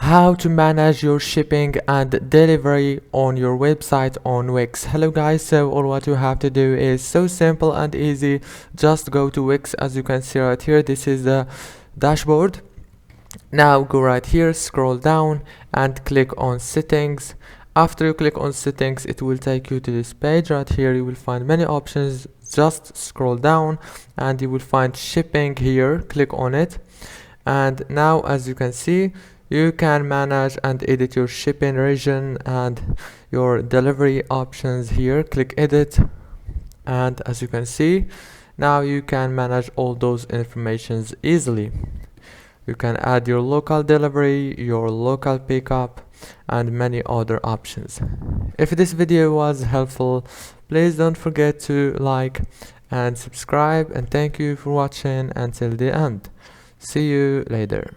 how to manage your shipping and delivery on your website on Wix. Hello guys, so all what you have to do is so simple and easy. Just go to Wix. As you can see right here, this is the dashboard. Now go right here, scroll down and click on settings. After you click on settings, it will take you to this page. Right here you will find many options. Just scroll down and you will find shipping here. Click on it, and now as you can see, you can manage and edit your shipping region and your delivery options here. Click edit, and as you can see, now you can manage all those informations easily. You can add your local delivery, your local pickup, and many other options. If this video was helpful, please don't forget to like and subscribe, and thank you for watching until the end. See you later.